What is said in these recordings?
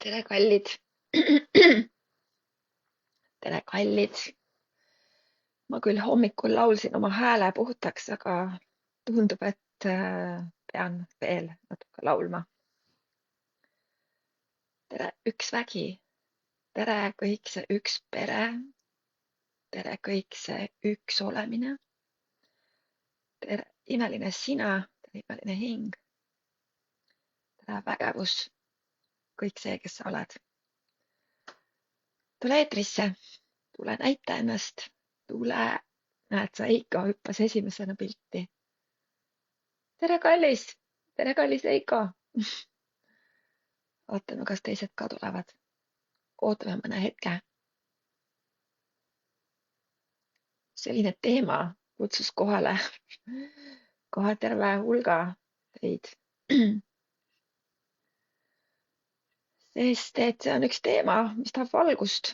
tere, kallid. tere, kallid. Ma küll hommikul laulsin oma hääle puhtaks, aga tundub, et pean veel natuke laulma. Tere, üks vägi. Tere, kõik see üks pere. Tere, kõik see üks olemine. Tere, imeline sina. Tere, imeline hing. Tere, vägevus. Kõik see, kes sa oled. Tule eetrisse. Tule näita ennast. Tule. Näed sa, Eiko hüppas esimesena pilti. Tere, kallis! Tere, kallis Eiko! Vaatame, kas teised ka tulevad. Ootame mõne hetke. Selline teema kutsus kohale kohe terve hulga teid. Sest et see on üks teema, mis tahab valgust.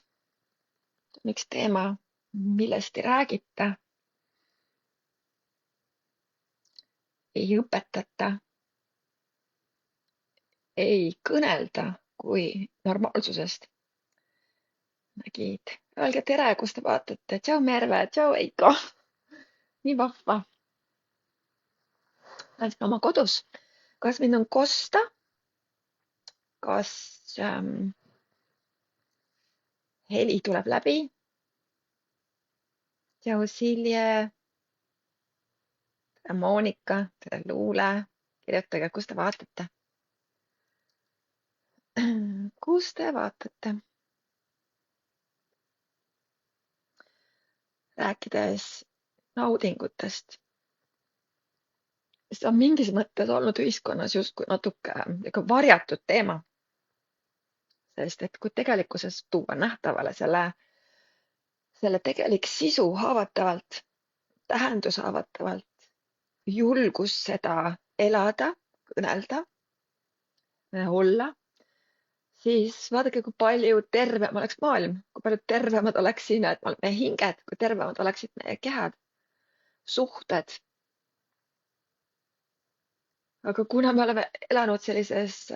See on üks teema, millest ei räägita, ei õpetata, ei kõnelda kui normaalsusest. Nägid, öelge tere, kus te vaatate. Tšau, Merve, tšau, Eiko. Nii vahva. Olen siin oma kodus. Kas mind on kosta? Kas heli tuleb läbi? Tšau, Silje. Tere, Monika. Tere, Luule. Kirjutage, kus te vaatate. Kus te vaatate? Rääkides naudingutest. See on mingis mõttes olnud ühiskonnas justkui natuke varjatud teema. Sest et kui tegelikkuses tuua nähtavale selle tegelik sisu haavatavalt, tähendus haavatavalt, julgus seda elada, kõnelda, olla, siis vaadake, kui palju tervem oleks maailm, kui palju tervemad oleks siin, et meie hinged, kui tervemad oleksid meie kehad, suhted. Aga kuna me oleme elanud sellises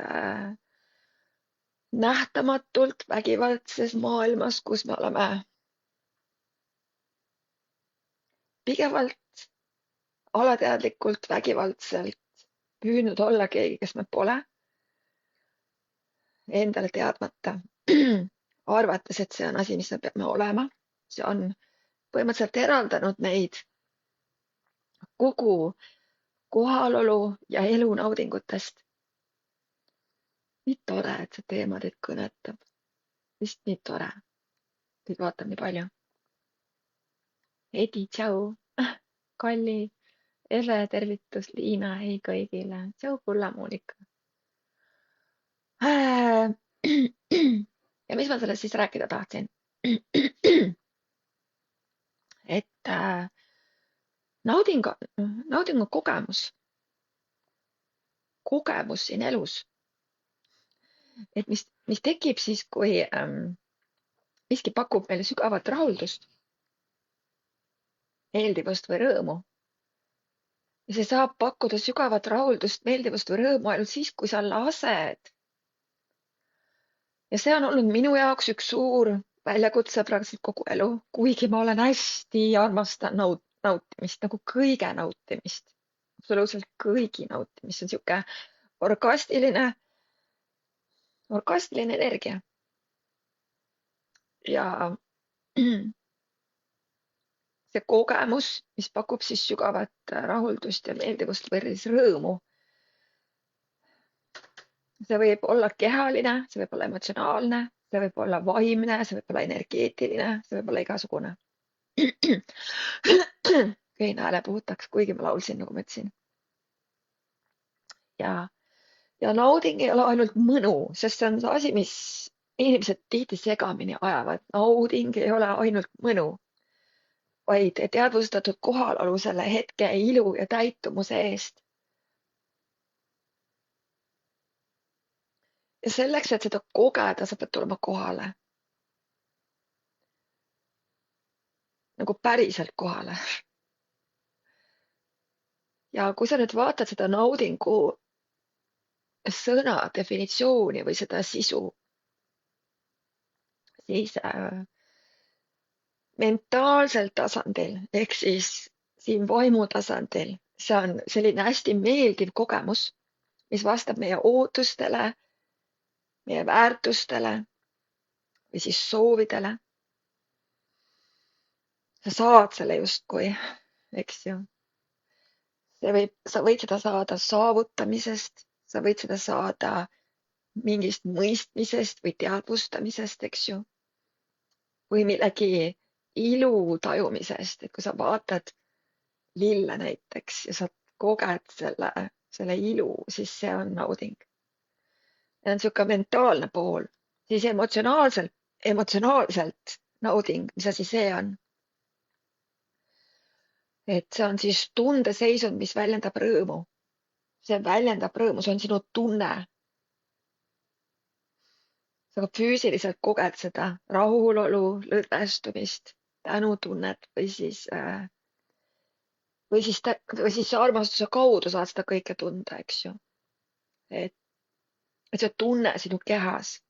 nähtamatult vägivaldses maailmas, kus me oleme pigevalt alateadlikult vägivaldselt püüdnud olla keegi, kes me pole, endale teadmata, arvates, et see on asi, mis me peame olema. See on põhimõtteliselt eraldanud meid kogu kohalolu ja elu naudingutest. Nii tore, et see teema teid kõnetab. Vist nii tore. Teid vaatab nii palju. Edi, tšau. Kalli, Eve, tervitus, Liina, hei kõigile. Tšau, Kulla, Monika. Ja mis ma sellest siis rääkida tahtsin? Et nauding on kogemus. Kogemus siin elus. Et mis tekib siis, kui miski pakub meile sügavat rahuldust, meeldivust või rõõmu. Ja see saab pakkuda sügavat rahuldust, meeldivust või rõõmu ainult siis, kui sa lased. Ja see on olnud minu jaoks üks suur väljakutse praktiliselt kogu elu, kuigi ma olen hästi armastan nautimist, nagu kõige nautimist, absoluutselt kõigi nautimist. See on sihuke orgastiline energia. Ja see kogemus, mis pakub siis sügavat rahuldust ja meeldivust või siis rõõmu. See võib olla kehaline, see võib olla emotsionaalne, see võib olla vaimne, see võib olla energeetiline, see võib olla igasugune. Köin hääle puhtaks, kuigi ma laulsin, nagu ma ütlesin. Ja nauding ei ole ainult mõnu, sest see on see asi, mis inimesed tihti segamini ajavad. Nauding ei ole ainult mõnu, vaid teadvustatud kohalolu selle hetke ilu ja täitumuse eest. Ja selleks, et seda kogeda, sa pead tulema kohale. Nagu päriselt kohale. Ja kui sa nüüd vaatad seda naudingu sõna definitsiooni või seda sisu, siis mentaalsel tasandil ehk siis siin vaimu tasandil, see on selline hästi meeldiv kogemus, mis vastab meie ootustele, meie väärtustele või siis soovidele. Sa saad selle justkui, eks ju. Sa võid seda saada saavutamisest, sa võid seda saada mingist mõistmisest või teadvustamisest, eks ju. Või millegi ilu tajumisest, et kui sa vaatad lille näiteks ja sa koged selle ilu, siis see on nauding. Ja on niisugune mentaalne pool, siis emotsionaalselt nauding, mis asi see on? Et see on siis tundeseisund, mis väljendab rõõmu. See väljendab rõõmu, see on sinu tunne. Sa füüsiliselt koged seda rahulolu, lõdvestumist, tänutunnet või siis armastuse kaudu saad seda kõike tunda, eks ju. Et see tunne sinu kehas,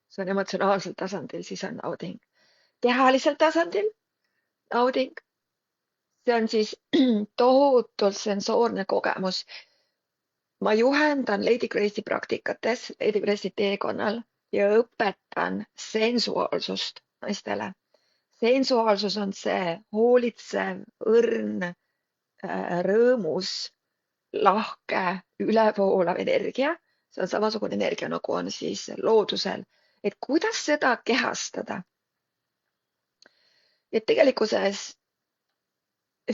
see on emotsionaalsel tasandil, siis on nauding. Kehalisel tasandil nauding, see on siis tohutult sensoorne kogemus. Ma juhendan Lady Grace'i praktikates, Lady Grace'i teekonnal ja õpetan sensuaalsust naistele. Sensuaalsus on see hoolitsev, õrn, rõõmus, lahke, ülevoolav energia. See on samasugune energia, nagu on siis loodusel. Et kuidas seda kehastada? Et tegelikkuses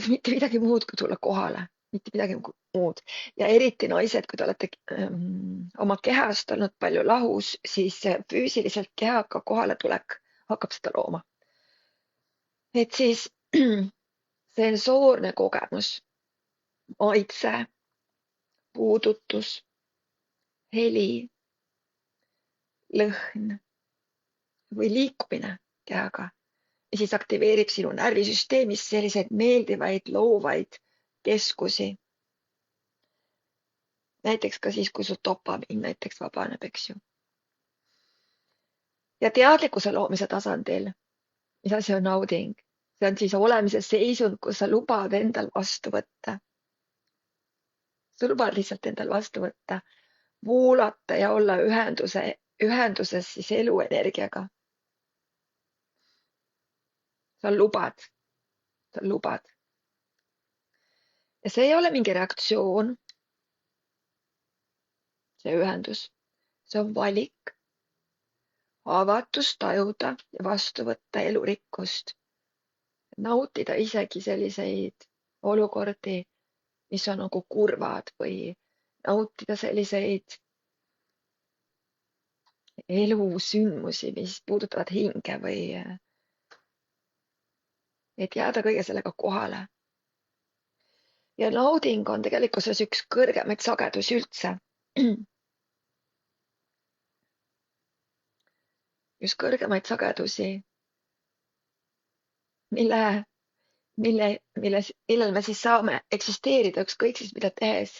mitte midagi muud, kui tulla kohale. Mitte midagi muud. Ja eriti naised, kui te olete oma kehast olnud palju lahus, siis füüsiliselt kehaga kohale tulek hakkab seda looma. Et siis sensoorne kogemus, maitse, puudutus, heli, lõhn või liikumine kehaga. Ja siis aktiveerib sinu närvisüsteemis selliseid meeldivaid, loovaid keskusi. Näiteks ka siis, kui sul dopamiin näiteks vabaneb, eks ju. Ja teadlikkuse loomise tasandil, mis asi on nauding? See on siis olemise seisund, kus sa lubad endal vastu võtta. Sa lubad lihtsalt endal vastu võtta, voolata ja olla ühenduses siis eluenergiaga. Sa lubad. Ja see ei ole mingi reaktsioon, see ühendus, see on valik, avatus tajuda ja vastu võtta elurikkust. Nautida isegi selliseid olukordi, mis on nagu kurvad või nautida selliseid elusündmusi, mis puudutavad hinge või et jääda kõige sellega kohale. Ja nauding on tegelikkuses üks kõrgemaid sagedusi üldse. Just kõrgemaid sagedusi, millel me siis saame eksisteerida ükskõik siis mida tehes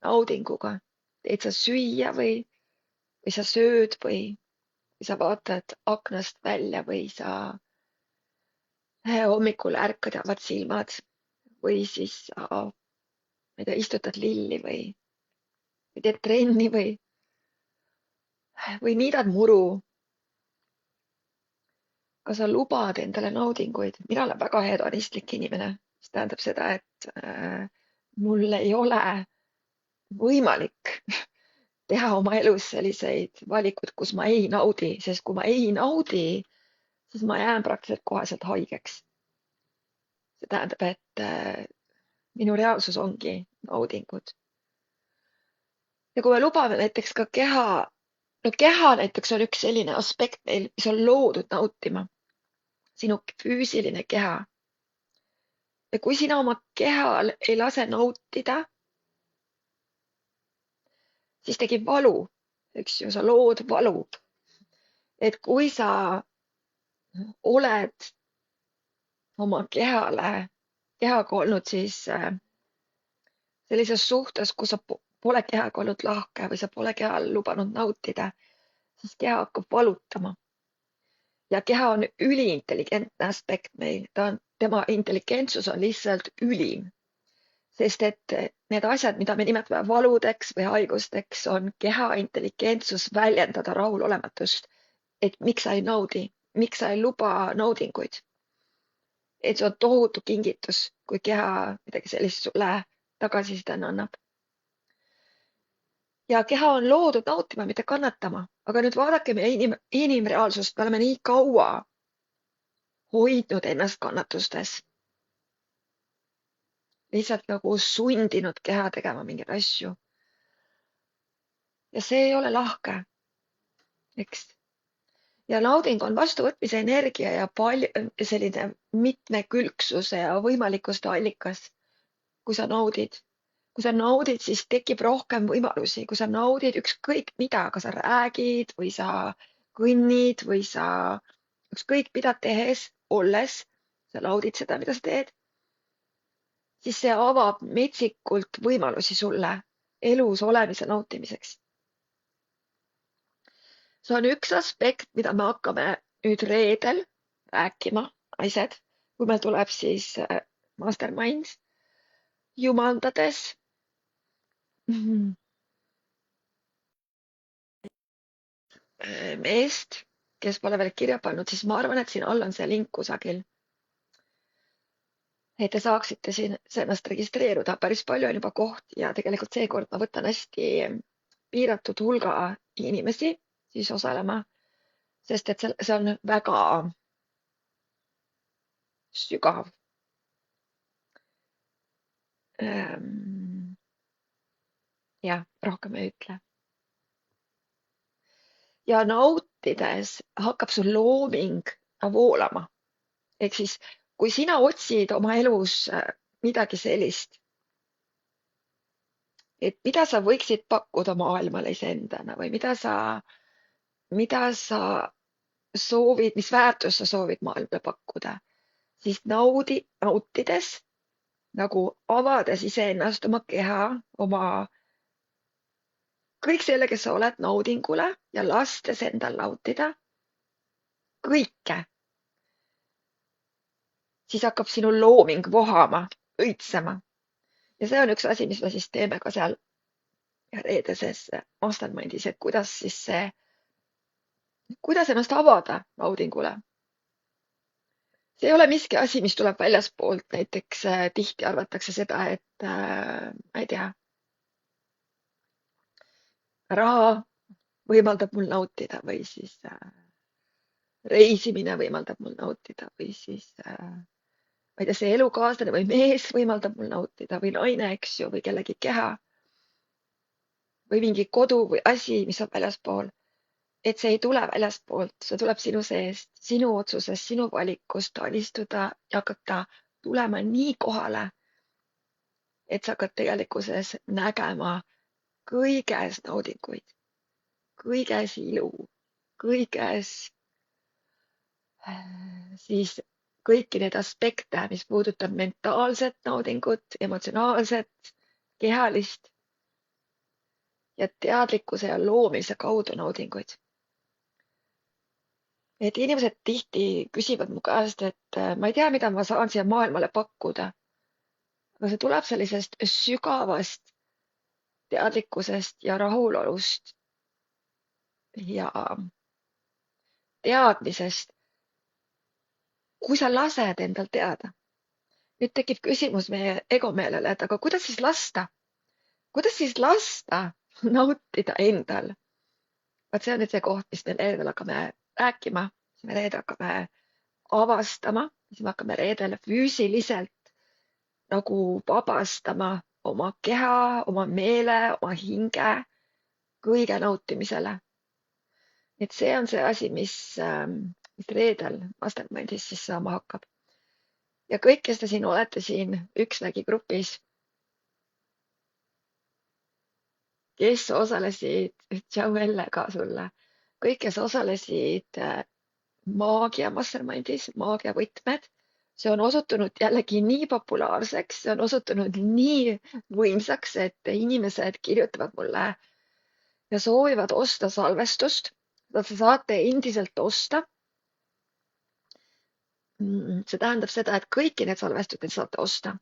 naudinguga. Teed sa süüa või sa sööd või sa vaatad aknast välja või sa hommikul ärkad ja avad silmad või siis sa istutad lilli või teed trenni või niidad muru. Aga sa lubad endale naudinguid. Mina olen väga hedonistlik inimene, mis tähendab seda, et mul ei ole võimalik teha oma elus selliseid valikuid, kus ma ei naudi, sest kui ma ei naudi, siis ma jään praktiliselt koheselt haigeks. See tähendab, et minu reaalsus ongi naudingud. Ja kui me lubame näiteks ka keha näiteks on üks selline aspekt meil, mis on loodud nautima. Sinu füüsiline keha. Ja kui sina oma kehal ei lase nautida, siis tekib valu, eks ju, sa lood valu. Et kui sa oled oma kehaga olnud siis sellises suhtes, kus sa pole kehaga olnud lahke või sa pole kehal lubanud nautida, siis keha hakkab valutama. Ja keha on üliintelligentne aspekt meil. Tema intelligentsus on lihtsalt ülim. Sest et need asjad, mida me nimetame valudeks või haigusteks, on keha intelligentsus väljendada rahulolematust. Et miks sa ei naudi, miks sa ei luba naudinguid. Et see on tohutu kingitus, kui keha midagi sellist sulle tagasisidena annab. Ja keha on loodud nautima, mitte kannatama. Aga nüüd vaadake meie inimreaalsust. Me oleme nii kaua hoidnud ennast kannatustes. Lihtsalt nagu sundinud keha tegema mingeid asju. Ja see ei ole lahke. Eks? Ja nauding on vastuvõtmise energia ja selline mitmekülgsuse ja võimalikkuste allikas, kui sa naudid. Kui sa naudid, siis tekib rohkem võimalusi. Kui sa naudid ükskõik mida, kas sa räägid või sa kõnnid või sa ükskõik mida tehes, olles, sa naudid seda, mida sa teed, siis see avab metsikult võimalusi sulle elus olemise nautimiseks. See on üks aspekt, mida me hakkame nüüd reedel rääkima, naised, kui meil tuleb siis masterminds, jumaldades. Meest, kes pole veel kirja pannud, siis ma arvan, et siin all on see link kusagil. Et te saaksite siin ennast registreeruda. Päris palju on juba koht ja tegelikult seekord ma võtan hästi piiratud hulga inimesi siis osalema, sest et see on väga sügav. Jah, rohkem ei ütle. Ja nautides hakkab sul looming voolama. Ehk siis, kui sina otsid oma elus midagi sellist, et mida sa võiksid pakkuda maailmale iseendana või mida sa soovid, mis väärtust sa soovid maailmale pakkuda, siis nautides, nagu avades iseennast, oma keha, oma kõik selle, kes sa oled, naudingule ja lastes endal nautida kõike, siis hakkab sinu looming vohama, õitsema. Ja see on üks asi, mis me siis teeme ka seal reedeses mastermindis, et kuidas ennast avada naudingule. See ei ole miski asi, mis tuleb väljaspoolt. Näiteks tihti arvatakse seda, et ma ei tea, raha võimaldab mul nautida või siis reisimine võimaldab mul nautida või siis ma ei tea, see elukaaslane või mees võimaldab mul nautida või naine, eks ju, või kellegi keha või mingi kodu või asi, mis on väljaspool. Et see ei tule väljaspoolt, see tuleb sinu seest, sinu otsusest, sinu valikust alistuda ja hakata tulema nii kohale, et sa hakkad tegelikkuses nägema kõiges naudinguid, kõiges ilu, kõiges siis kõiki neid aspekte, mis puudutab mentaalset naudingut, emotsionaalset, kehalist ja teadlikkuse ja loomise kaudu naudinguid. Et inimesed tihti küsivad mu käest, et ma ei tea, mida ma saan siia maailmale pakkuda. Aga see tuleb sellisest sügavast teadlikkusest ja rahulolust ja teadmisest, kui sa lased endal teada. Nüüd tekib küsimus meie egomeelele, et aga kuidas siis lasta? Kuidas siis lasta nautida endal? Vaat see on nüüd see koht, mis me reedel hakkame rääkima, mis me reedel hakkame avastama, mis me hakkame reedel füüsiliselt nagu vabastama oma keha, oma meele, oma hinge kõige nautimisele. Et see on see asi, mis reedel mastermindis siis saama hakkab. Ja kõik, kes te siin olete siin Üksvägi grupis, kes osalesid, tšau Elle ka sulle, kõik, kes osalesid maagia mastermindis, maagia võtmed, see on osutunud jällegi nii populaarseks, see on osutunud nii võimsaks, et inimesed kirjutavad mulle ja soovivad osta salvestust. seda sa saate endiselt osta. See tähendab seda, et kõiki need salvestused saate osta.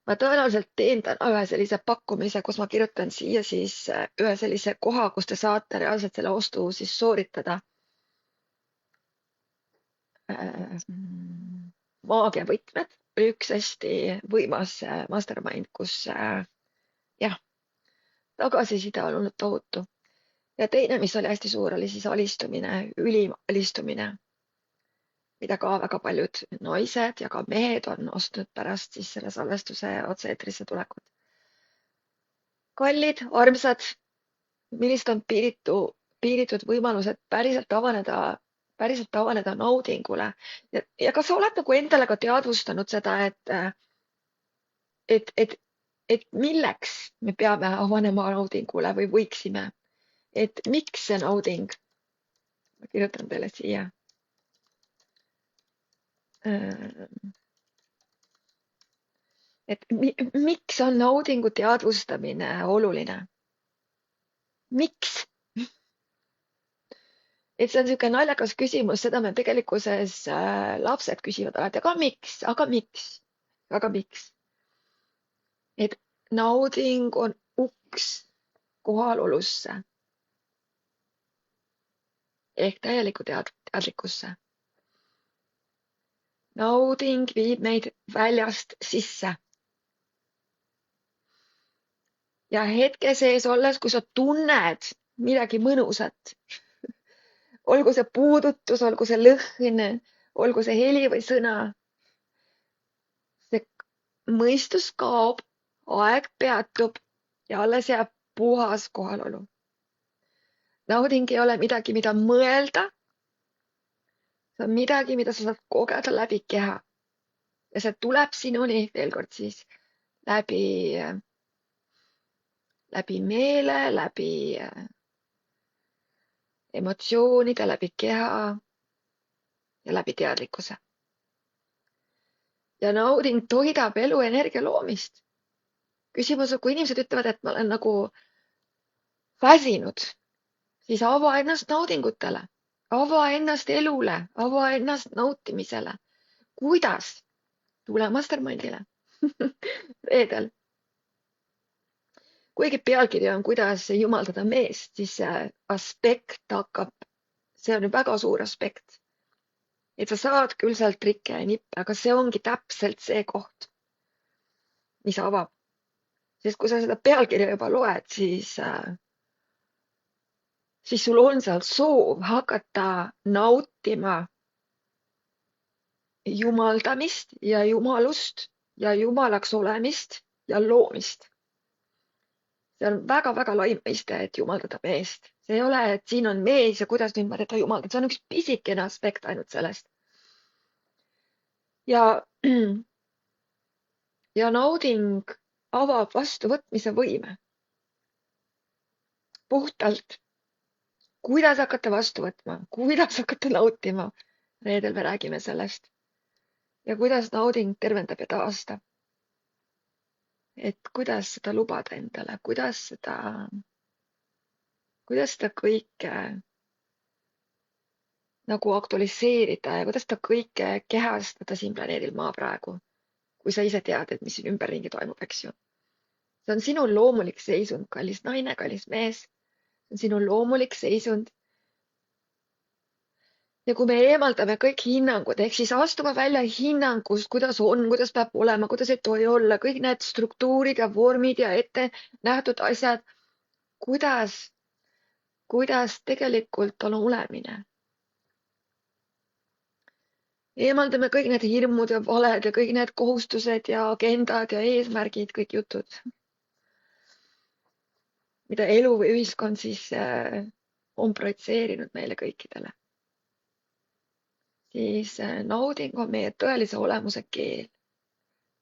Ma tõenäoliselt teen täna ühe sellise pakkumise, kus ma kirjutan siia siis ühe sellise koha, kus te saate reaalselt selle ostu siis sooritada. Maagiavõtmed oli üks hästi võimas mastermind, kus jah, tagasiside on olnud tohutu. Ja teine, mis oli hästi suur, oli siis alistumine, ülim alistumine, mida ka väga paljud naised ja ka mehed on ostnud pärast siis selle salvestuse otse-eetrisse tulekut. Kallid, armsad, millised on piiritud võimalused päriselt avaneda naudingule. Ja kas sa oled nagu endale ka teadvustanud seda, et milleks me peame avanema naudingule või võiksime? Et miks see nauding? Ma kirjutan teile siia. Et miks on naudingu teadvustamine oluline? Miks? Et see on niisugune naljakas küsimus, seda me tegelikkuses lapsed küsivad alati, aga miks? Et nauding on uks kohalolusse ehk täielikku teadlikkusse. Nauding viib meid väljast sisse. Ja hetke sees olles, kui sa tunned midagi mõnusat, olgu see puudutus, olgu see lõhn, olgu see heli või sõna, see mõistus kaob, aeg peatub ja alles jääb puhas kohalolu. Nauding ei ole midagi, mida mõelda. See on midagi, mida sa saad kogeda läbi keha. Ja see tuleb sinuni veel kord siis läbi meele, läbi emotsioonide, läbi keha ja läbi teadlikkuse. Ja nauding toidab elu energia loomist. Küsimus on, kui inimesed ütlevad, et ma olen nagu väsinud, siis ava ennast naudingutele, ava ennast elule, ava ennast nautimisele. Kuidas? Tule mastermindile reedel. Kuigi pealkiri on, kuidas jumaldada meest, siis see aspekt hakkab, see on väga suur aspekt. Et sa saad küll sealt trikke ja nippe, aga see ongi täpselt see koht, mis avab. Sest kui sa seda pealkirja juba loed, siis sul on seal soov hakata nautima jumaldamist ja jumalust ja jumalaks olemist ja loomist. See on väga-väga lai mõiste, et jumaldada meest. See ei ole, et siin on mees ja kuidas nüüd ma teda jumaldan. See on üks pisikene aspekt ainult sellest. Ja nauding avab vastuvõtmise võime. Puhtalt. Kuidas hakata vastu võtma? Kuidas hakata nautima? Reedel me räägime sellest. Ja kuidas nauding tervendab ja taastab. Et kuidas seda lubada endale, kuidas seda kõike nagu aktualiseerida ja kuidas seda kõike kehastada siin planeedil Maa praegu, kui sa ise tead, et mis siin ümberringi toimub, eks ju. See on sinu loomulik seisund, kallis naine, kallis mees. See on sinu loomulik seisund. Ja kui me eemaldame kõik hinnangud, ehk siis astume välja hinnangust, kuidas on, kuidas peab olema, kuidas ei tohi olla, kõik need struktuurid ja vormid ja ette nähtud asjad, kuidas tegelikult on olemine. Eemaldame kõik need hirmud ja valed ja kõik need kohustused ja agendad ja eesmärgid, kõik jutud, mida elu või ühiskond siis on projitseerinud meile kõikidele. Siis nauding on meie tõelise olemuse keel.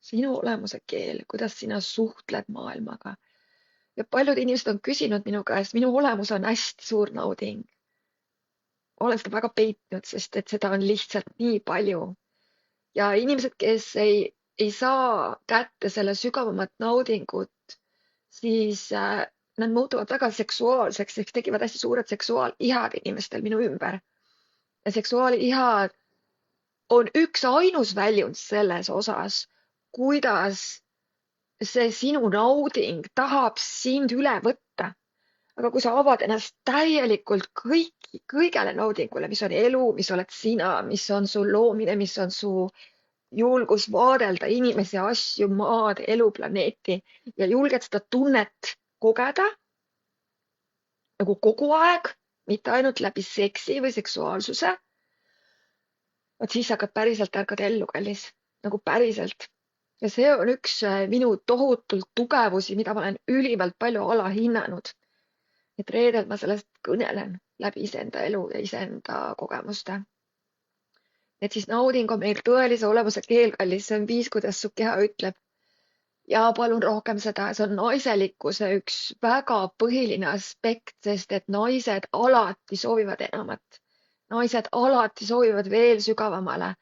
Sinu olemuse keel, kuidas sina suhtled maailmaga. Ja paljud inimesed on küsinud minu käest, minu olemus on hästi suur nauding. Olen seda väga peitnud, sest et seda on lihtsalt nii palju. Ja inimesed, kes ei saa kätte selle sügavamat naudingut, siis nad muutuvad väga seksuaalseks, ehk tekivad hästi suured seksuaalihad inimestel minu ümber. Ja seksuaalihad on üks ainus väljund selles osas, kuidas see sinu nauding tahab sind üle võtta. Aga kui sa avad ennast täielikult kõigele naudingule, mis on elu, mis oled sina, mis on su loomine, mis on su julgus vaadelda inimesi, asju, maad, elu, planeeti ja julged seda tunnet kogeda nagu kogu aeg, mitte ainult läbi seksi või seksuaalsuse, vot siis hakkad päriselt ärkad ellu, kallis, nagu päriselt. Ja see on üks minu tohutult tugevusi, mida ma olen ülimalt palju alahinnanud. Et reedel ma sellest kõnelen läbi iseenda elu ja iseenda kogemuste. Et siis nauding on meil tõelise olemuse keel, kallis, see on viis, kuidas su keha ütleb. Ja palun rohkem seda, see on naiselikkuse üks väga põhiline aspekt, sest et naised alati soovivad enamat. Naised alati soovivad veel sügavamale.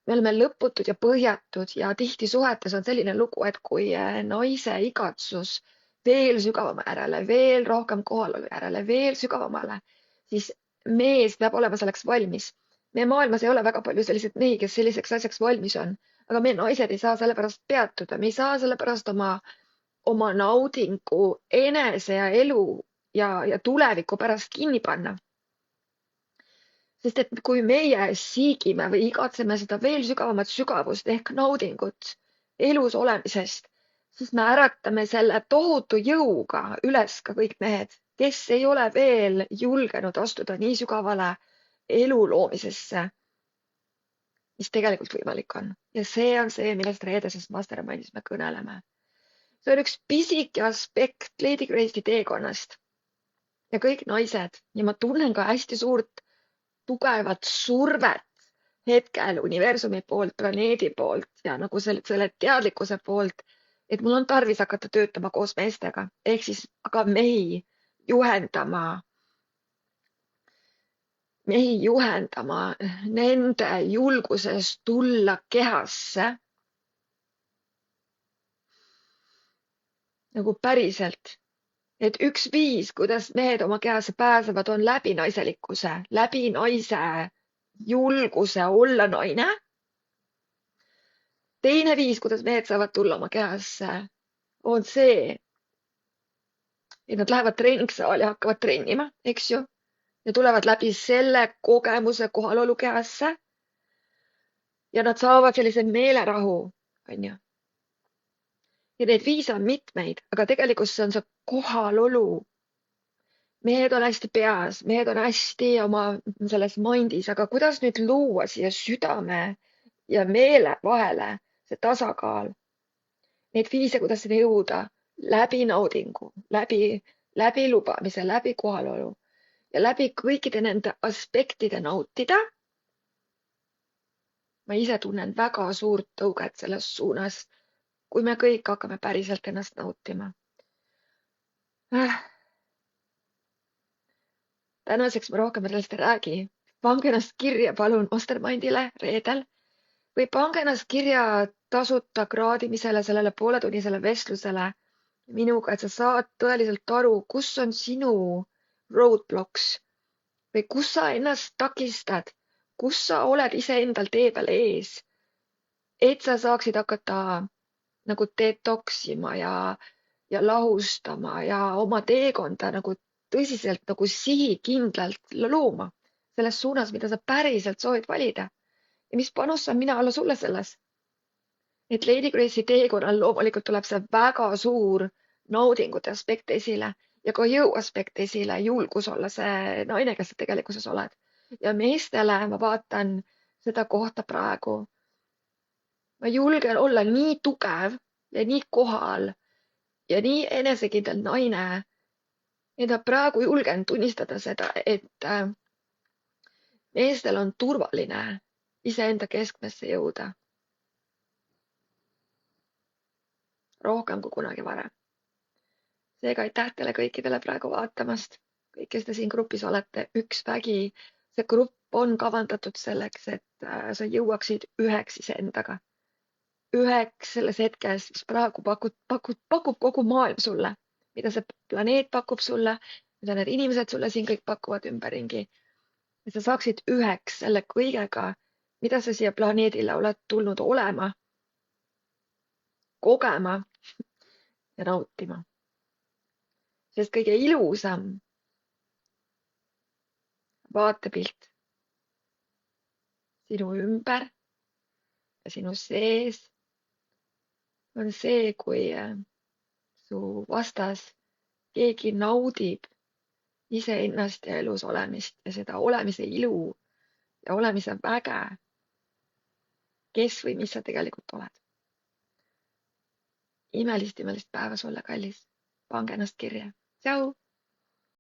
Me oleme lõputud ja põhjatud ja tihti suhetes on selline lugu, et kui naise igatsus veel sügavama järele, veel rohkem kohalolu järele, veel sügavamale, siis mees peab olema selleks valmis. Meie maailmas ei ole väga palju selliseid mehi, kes selliseks asjaks valmis on, aga me naised ei saa sellepärast peatuda, me ei saa sellepärast oma naudingu, enese ja elu ja tuleviku pärast kinni panna. Sest et kui meie siigime või igatseme seda veel sügavamat sügavust ehk naudingut elus olemisest, siis me äratame selle tohutu jõuga üles ka kõik mehed, kes ei ole veel julgenud astuda nii sügavale elu loomisesse, mis tegelikult võimalik on. Ja see on see, millest reedeses Mastermindis me kõneleme. See on üks pisike aspekt Lady Grace'i teekonnast. Ja kõik naised, ja ma tunnen ka hästi suurt tugevat survet hetkel universumi poolt, planeedi poolt ja nagu selle teadlikkuse poolt, et mul on tarvis hakata töötama koos meestega, ehk siis aga mehi juhendama nende julgusest tulla kehasse nagu päriselt. Et üks viis, kuidas mehed oma kehasse pääsevad, on läbi naiselikkuse, läbi naise julguse olla naine. Teine viis, kuidas mehed saavad tulla oma kehasse, on see, et nad lähevad treeningsaali ja hakkavad trennima, eks ju, ja tulevad läbi selle kogemuse kohalolu kehasse. Ja nad saavad sellise meelerahu, on ju. Ja neid viise on mitmeid, aga tegelikult see on see kohalolu. Mehed on hästi peas, mehed on hästi oma selles mindis, aga kuidas nüüd luua siia südame ja meele vahele see tasakaal? Neid viise, kuidas sinna jõuda läbi naudingu, läbi lubamise, läbi kohalolu ja läbi kõikide nende aspektide nautida. Ma ise tunnen väga suurt tõuget selles suunas, kui me kõik hakkame päriselt ennast nautima. Tänaseks ma rohkem sellest ei räägi. Pange ennast kirja palun Mastermindile reedel või pange ennast kirja tasuta kraadimisele, sellele pooletunnisele vestlusele minuga, et sa saad tõeliselt aru, kus on sinu roadblocks või kus sa ennast takistad, kus sa oled iseendal tee peal ees, et sa saaksid hakata nagu detoksima ja lahustama ja oma teekonda nagu tõsiselt nagu sihikindlalt looma selles suunas, mida sa päriselt soovid valida. Ja mis panus saan mina olla sulle selles? Et Lady Grace'i teekonnal loomulikult tuleb see väga suur naudingute aspekt esile ja ka jõu aspekt esile, julgus olla see naine, kes sa tegelikkuses oled. Ja meestele ma vaatan seda kohta praegu. Ma julgen olla nii tugev ja nii kohal ja nii enesekindel naine, et ma praegu julgen tunnistada seda, et meestel on turvaline iseenda keskmesse jõuda. Rohkem kui kunagi varem. Seega aitäh teile kõikidele praegu vaatamast. Kõik, kes te siin grupis olete, üks vägi. See grupp on kavandatud selleks, et sa jõuaksid üheks iseendaga. Üheks selles hetkes, mis praegu pakub kogu maailm sulle. mida see planeet pakub sulle, mida need inimesed sulle siin kõik pakuvad ümberringi. Et sa saaksid üheks selle kõigega, mida sa siia planeedile oled tulnud olema, kogema ja nautima. Sest kõige ilusam vaatepilt sinu ümber ja sinu sees on see, kui su vastas keegi naudib iseennast ja elus olemist ja seda olemise ilu ja olemise väge, kes või mis sa tegelikult oled. Imelist päeva sulle, kallis. Pange ennast kirja. Tšau!